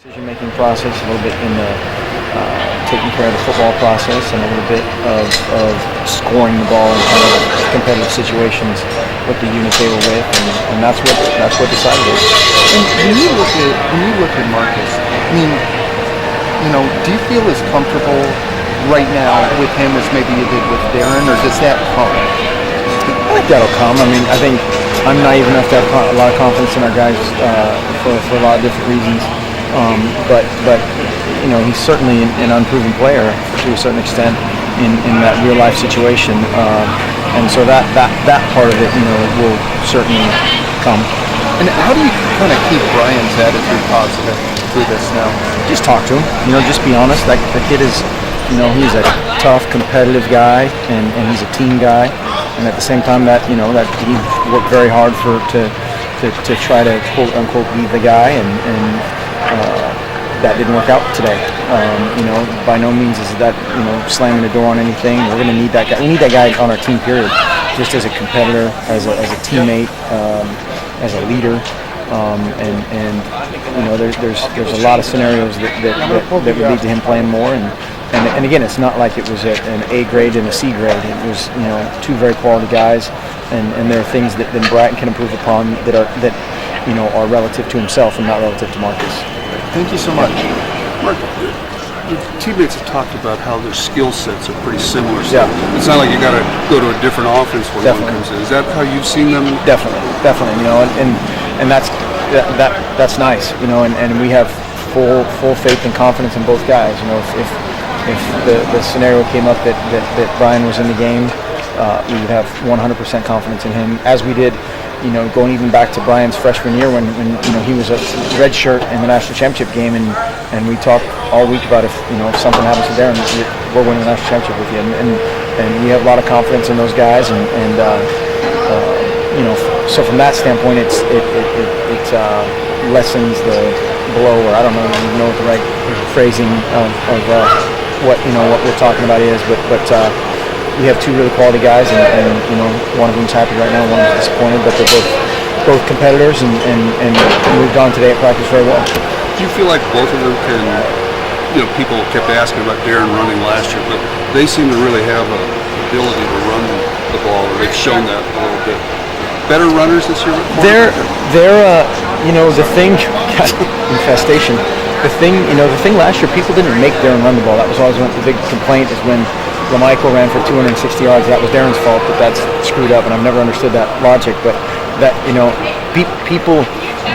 Decision-making process, a little bit in the taking care of the football process, and a little bit of scoring the ball in kind of competitive situations with the unit they were with, and that's what decided it. And when you look at Marcus, I mean, do you feel as comfortable right now with him as maybe you did with Darren, or does that come? I think that'll come. I mean, I think I'm naive enough to have a lot of confidence in our guys for a lot of different reasons. But he's certainly an unproven player to a certain extent in that real life situation, and so that part of it, will certainly come. And how do you kind of keep Bryan's attitude positive through this now? Just talk to him. Just be honest. That kid is, he's a tough, competitive guy, and he's a team guy, and at the same time that he worked very hard to try to quote unquote beat the guy, and that didn't work out today. By no means is that slamming the door on anything. We're going to need that guy. We need that guy on our team, period. Just as a competitor, as a teammate, as a leader, there's a lot of scenarios that would lead to him playing more. And again, it's not like it was an A grade and a C grade. It was two very quality guys, and there are things that Bryan can improve upon that are relative to himself and not relative to Marcus. Thank you so much. Mark, your teammates have talked about how their skill sets are pretty similar. So yeah. It's not like you got to go to a different offense when Definitely. one comes in. Is that how you've seen them? Definitely. And that's nice. And we have full faith and confidence in both guys. If the scenario came up that Bryan was in the game, we would have 100% confidence in him, as we did. Going even back to Bryan's freshman year when he was a redshirt in the national championship game, and we talked all week about if something happens to Darren, we're winning the national championship with you, and we have a lot of confidence in those guys, and so from that standpoint, it lessens the blow, or I don't even know what the right phrasing of what we're talking about is, but. We have two really quality guys, and one of them's happy right now, one of them's disappointed, but they're both competitors and moved on today at practice very well. Do you feel like both of them can, people kept asking about Darren running last year, but they seem to really have an ability to run the ball, or they've shown that a little bit. Better runners this year? They're the thing, infestation. The thing last year, people didn't make Darren run the ball. That was always the big complaint, is when LaMichael ran for 260 yards. That was Darren's fault, but that's screwed up, and I've never understood that logic. But that people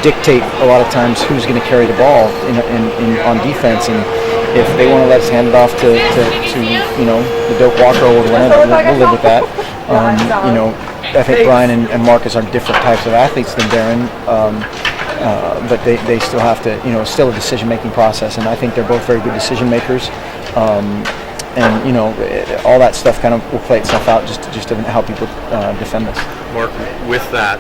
dictate a lot of times who's going to carry the ball on defense, and if they want to let us hand it off to the Doak Walker or whatever, we'll live with that. I think Bryan and Marcus are different types of athletes than Darren, but they still have to, still a decision-making process, and I think they're both very good decision makers. And all that stuff kind of will play itself out just to help people defend us. Mark, with that,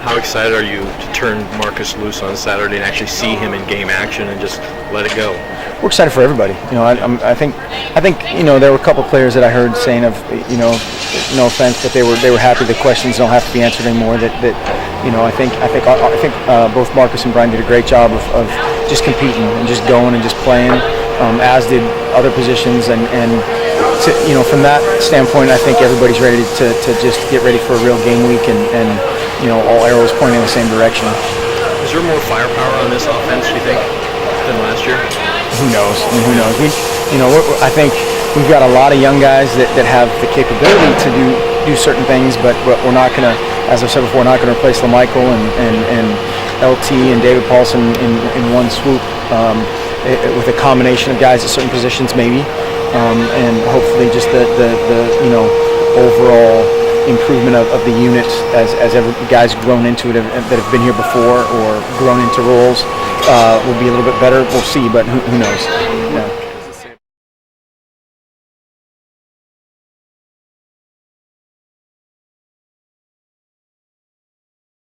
how excited are you to turn Marcus loose on Saturday and actually see him in game action and just let it go? We're excited for everybody. I think there were a couple of players that I heard saying no offense, but they were happy the questions don't have to be answered anymore. I think both Marcus and Bryan did a great job of just competing and just going and just playing. As did other positions, and from that standpoint, I think everybody's ready to just get ready for a real game week, and all arrows pointing in the same direction. Is there more firepower on this offense, do you think, than last year? Who knows? I think we've got a lot of young guys that have the capability to do certain things, but we're not going to, as I've said before, we're not going to replace LaMichael and LT and David Paulson in one swoop. With a combination of guys at certain positions, maybe, and hopefully just the overall improvement of the unit as every guys grown into it that have been here before or grown into roles will be a little bit better. We'll see, but who knows? Yeah.